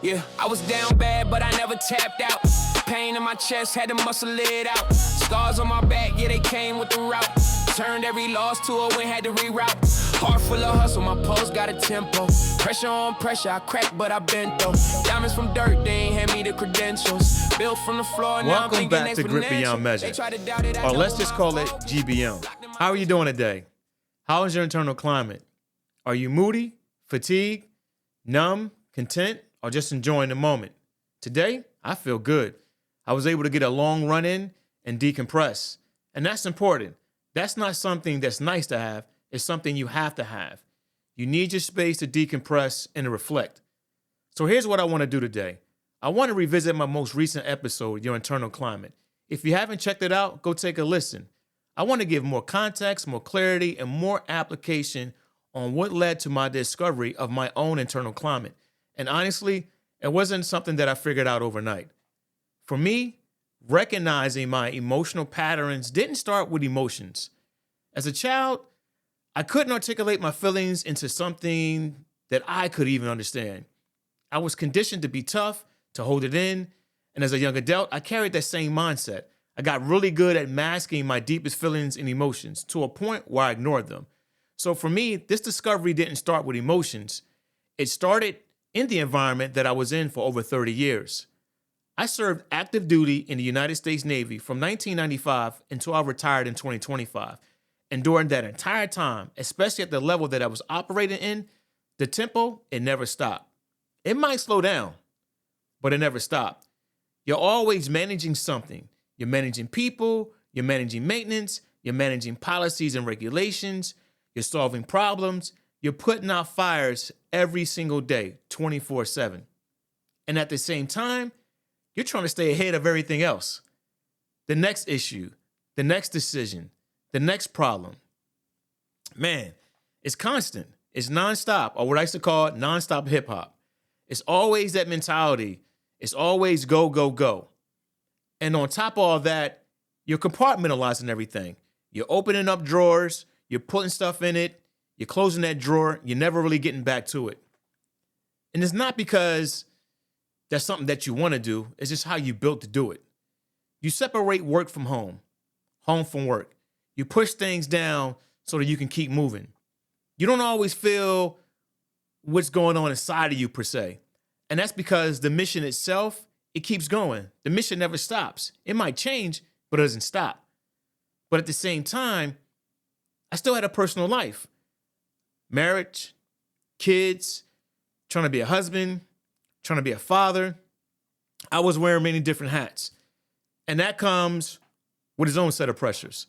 Yeah, I was down bad, but I never tapped out. Pain in my chest, had to muscle it out. Scars on my back, yeah, they came with the route. Turned every loss to a win, had to reroute. Heart full of hustle, my pulse got a tempo. Pressure on pressure, I cracked, but I bent though. Diamonds from dirt, they ain't hand me the credentials. Built from the floor, now I'm Welcome thinking back to Grit exponential. Beyond Measure, They try to doubt it, I or told let's them just my call it fault. GBM. How are you doing today? How is your internal climate? Are you moody, fatigued, numb, content, or just enjoying the moment? Today, I feel good. I was able to get a long run in and decompress. And that's important. That's not something that's nice to have. It's something you have to have. You need your space to decompress and to reflect. So here's what I want to do today. I want to revisit my most recent episode, Your Internal Climate. If you haven't checked it out, go take a listen. I want to give more context, more clarity, and more application on what led to my discovery of my own internal climate. And honestly, it wasn't something that I figured out overnight. For me, recognizing my emotional patterns didn't start with emotions. As a child, I couldn't articulate my feelings into something that I could even understand. I was conditioned to be tough, to hold it in, and as a young adult, I carried that same mindset. I got really good at masking my deepest feelings and emotions to a point where I ignored them. So for me, this discovery didn't start with emotions. It started in the environment that I was in for over 30 years. I served active duty in the United States Navy from 1995 until I retired in 2025. And during that entire time, especially at the level that I was operating in, the tempo, it never stopped. It might slow down, but it never stopped. You're always managing something. You're managing people, you're managing maintenance, you're managing policies and regulations, you're solving problems, you're putting out fires every single day, 24/7. And at the same time, you're trying to stay ahead of everything else. The next issue, the next decision, the next problem. Man, it's constant. It's nonstop, or what I used to call nonstop hip hop. It's always that mentality. It's always go, go, go. And on top of all that, you're compartmentalizing everything. You're opening up drawers, you're putting stuff in it, you're closing that drawer, you're never really getting back to it. And it's not because that's something that you want to do, it's just how you built to do it. You separate work from home from work. You push things down so that you can keep moving. You don't always feel what's going on inside of you per se. And that's because the mission itself, it keeps going. The mission never stops. It might change, but it doesn't stop. But at the same time, I still had a personal life. Marriage, kids, trying to be a husband, trying to be a father. I was wearing many different hats. And that comes with its own set of pressures.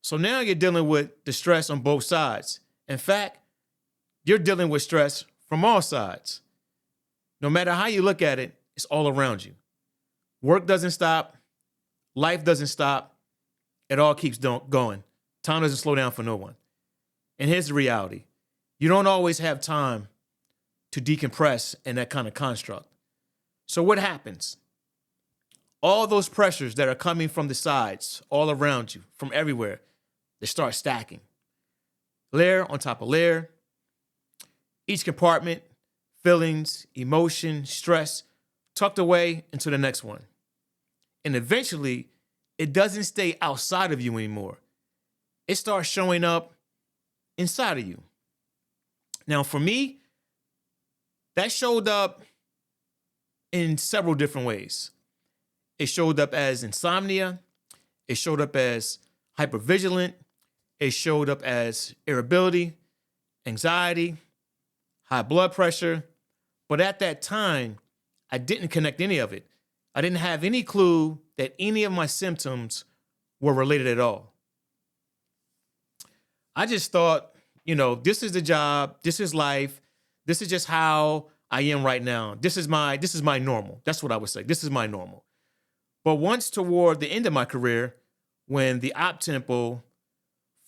So now you're dealing with the stress on both sides. In fact, you're dealing with stress from all sides. No matter how you look at it, it's all around you. Work doesn't stop. Life doesn't stop. It all keeps going. Time doesn't slow down for no one. And here's the reality. You don't always have time to decompress in that kind of construct. So what happens? All those pressures that are coming from the sides, all around you, from everywhere, they start stacking. Layer on top of layer. Each compartment, feelings, emotion, stress, tucked away into the next one. And eventually, it doesn't stay outside of you anymore. It starts showing up inside of you. Now, for me, that showed up in several different ways. It showed up as insomnia. It showed up as hypervigilant. It showed up as irritability, anxiety, high blood pressure. But at that time, I didn't connect any of it. I didn't have any clue that any of my symptoms were related at all. I just thought, this is the job, this is life, this is just how I am right now. This is my normal. That's what I would say. This is my normal. But once toward the end of my career, when the op tempo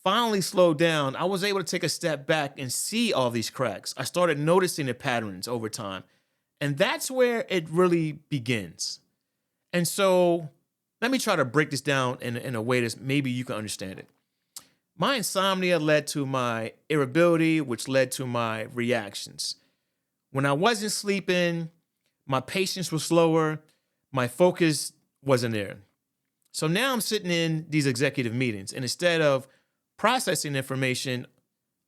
finally slowed down, I was able to take a step back and see all these cracks. I started noticing the patterns over time. And that's where it really begins. And so let me try to break this down in a way that maybe you can understand it. My insomnia led to my irritability, which led to my reactions. When I wasn't sleeping, My patience was slower. My focus wasn't there. So now I'm sitting in these executive meetings, and instead of processing information,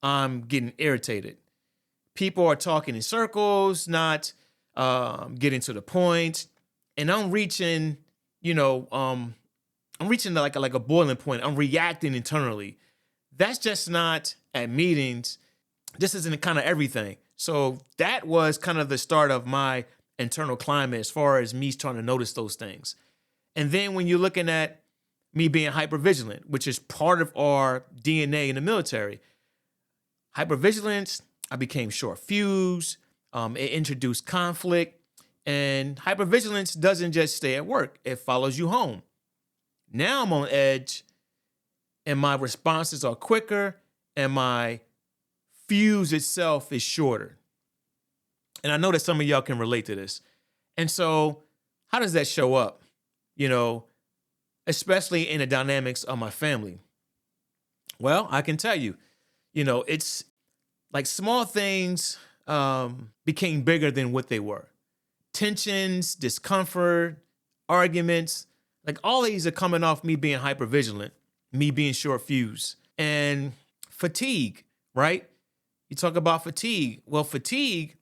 I'm getting irritated. People are talking in circles, not getting to the point, and I'm reaching, I'm reaching like a boiling point. I'm reacting internally. That's just not at meetings. This isn't kind of everything. So that was kind of the start of my internal climate as far as me trying to notice those things. And then when you're looking at me being hypervigilant, which is part of our DNA in the military, hypervigilance, I became short fused. It introduced conflict. And hypervigilance doesn't just stay at work. It follows you home. Now I'm on edge and my responses are quicker and my fuse itself is shorter. And I know that some of y'all can relate to this. And so how does that show up? Especially in the dynamics of my family. Well, I can tell you, it's like small things became bigger than what they were. Tensions, discomfort, arguments, like all these are coming off me being hypervigilant, me being short fused, and fatigue, right? You talk about fatigue. Well, fatigue,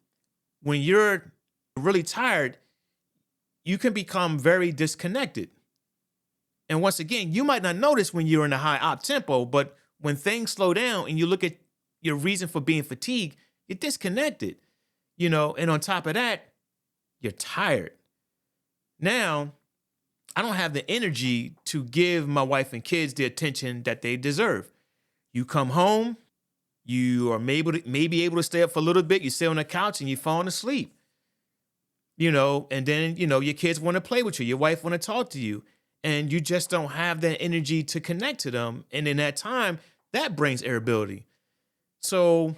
when you're really tired, you can become very disconnected. And once again, you might not notice when you're in a high op tempo, but when things slow down and you look at your reason for being fatigued, you're disconnected, and on top of that, you're tired. Now, I don't have the energy to give my wife and kids the attention that they deserve. You come home, you are maybe able to stay up for a little bit, you sit on the couch and you're falling asleep. And then, your kids want to play with you, your wife want to talk to you, and you just don't have that energy to connect to them. And in that time, that brings irritability. So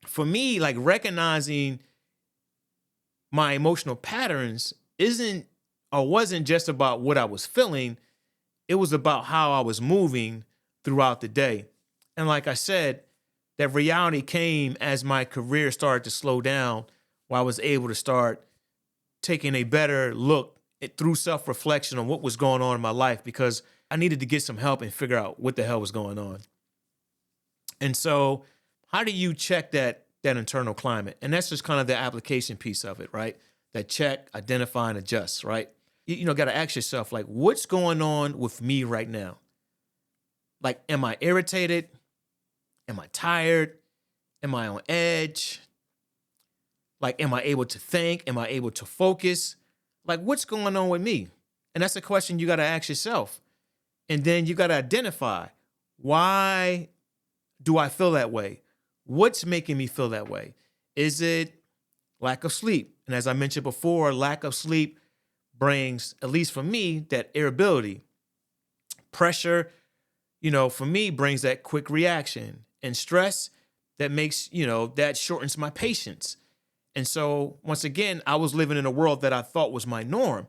for me, like recognizing my emotional patterns wasn't just about what I was feeling. It was about how I was moving throughout the day. And like I said, that reality came as my career started to slow down, where I was able to start taking a better look through self-reflection on what was going on in my life, because I needed to get some help and figure out what the hell was going on. And so how do you check that internal climate? And that's just kind of the application piece of it, right? That check, identify, and adjust, right? You got to ask yourself, like, what's going on with me right now? Like, am I irritated? Am I tired? Am I on edge? Like, am I able to think? Am I able to focus? Like, what's going on with me? And that's a question you got to ask yourself. And then you got to identify, why do I feel that way? What's making me feel that way? Is it lack of sleep? And as I mentioned before, lack of sleep brings, at least for me, that irritability. Pressure, for me, brings that quick reaction. And stress, that makes, that shortens my patience. And so once again, I was living in a world that I thought was my norm.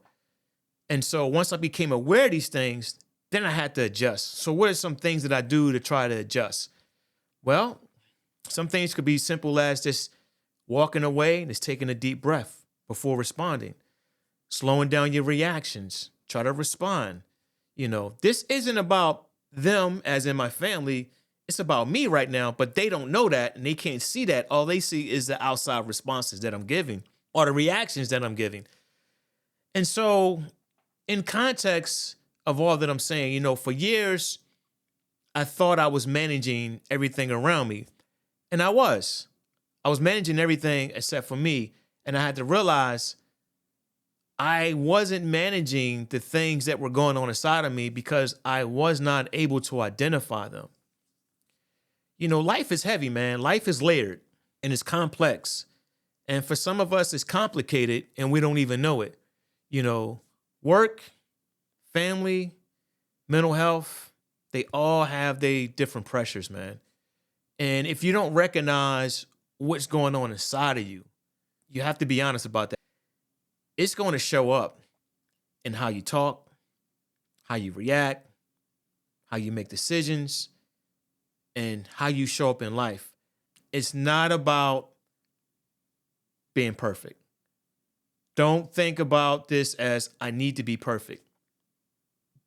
And so once I became aware of these things, then I had to adjust. So what are some things that I do to try to adjust? Well, some things could be simple as just walking away and just taking a deep breath before responding, slowing down your reactions, try to respond. This isn't about them as in my family. It's about me right now, but they don't know that and they can't see that. All they see is the outside responses that I'm giving or the reactions that I'm giving. And so in context of all that I'm saying, for years, I thought I was managing everything around me. And I was managing everything except for me. And I had to realize I wasn't managing the things that were going on inside of me because I was not able to identify them. Life is heavy, man. Life is layered and it's complex. And for some of us, it's complicated and we don't even know it. Work, family, mental health, they all have their different pressures, man. And if you don't recognize what's going on inside of you, you have to be honest about that. It's going to show up in how you talk, how you react, how you make decisions, and how you show up in life. It's not about being perfect. Don't think about this as I need to be perfect.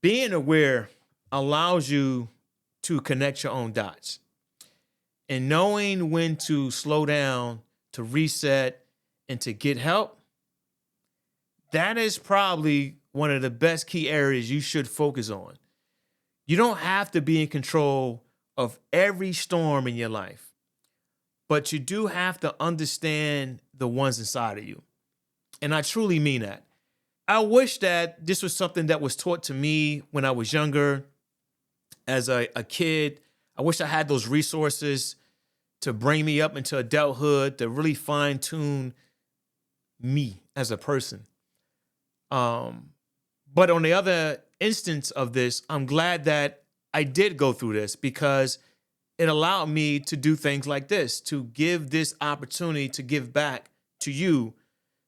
Being aware allows you to connect your own dots. And knowing when to slow down, to reset, and to get help, that is probably one of the best key areas you should focus on. You don't have to be in control of every storm in your life, but you do have to understand the ones inside of you. And I truly mean that. I wish that this was something that was taught to me when I was younger, as a kid. I wish I had those resources to bring me up into adulthood, to really fine tune me as a person. But on the other instance of this, I'm glad that I did go through this, because it allowed me to do things like this, to give this opportunity to give back to you,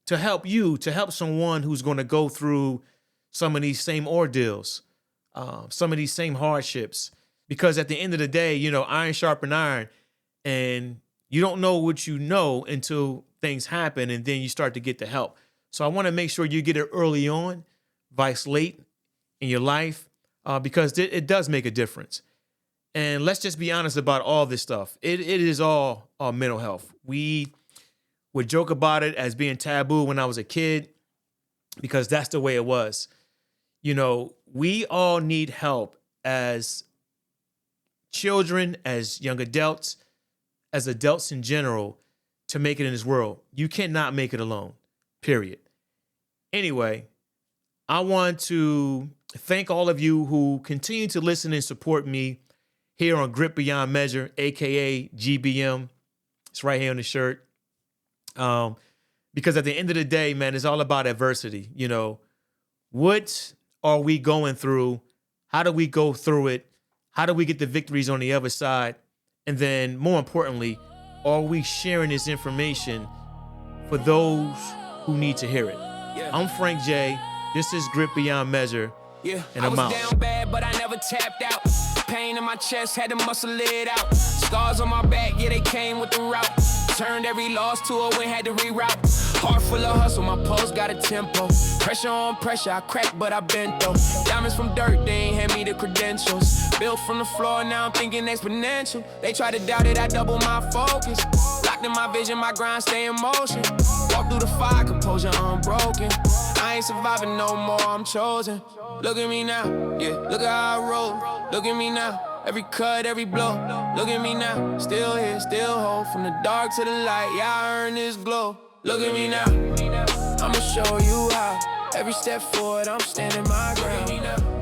to help someone who's going to go through some of these same ordeals, some of these same hardships. Because at the end of the day, iron sharpen iron, and you don't know what you know until things happen, and then you start to get the help. So I want to make sure you get it early on, vice late in your life, because it does make a difference. And let's just be honest about all this stuff. It is all mental health. We would joke about it as being taboo when I was a kid, because that's the way it was. We all need help as children, as young adults, as adults in general, to make it in this world. You cannot make it alone, period. Anyway, I want to thank all of you who continue to listen and support me here on Grit Beyond Measure, aka GBM. It's right here on the shirt. Because at the end of the day, man, it's all about adversity. What are we going through? How do we go through it? How do we get the victories on the other side? And then more importantly, are we sharing this information for those who need to hear it? Yeah. I'm Frank J. This is Grit Beyond Measure. Yeah, and I I'm was out. down bad, but I never tapped out. Pain in my chest, had to muscle it out. Scars on my back, yeah, they came with the route. Turned every loss to a win, had to reroute. Heart full of hustle, my pulse got a tempo. Pressure on pressure, I cracked, but I bent though. Diamonds from dirt, they ain't hand me the credentials. Built from the floor, now I'm thinking exponential. They try to doubt it, I double my focus. Locked in my vision, my grind stay in motion. Walk through the fire, composure unbroken. I ain't surviving no more, I'm chosen. Look at me now, yeah, look at how I roll. Look at me now, every cut, every blow. Look at me now, still here, still whole. From the dark to the light, yeah, I earn this glow. Look at me now, I'ma show you how. Every step forward, I'm standing my ground.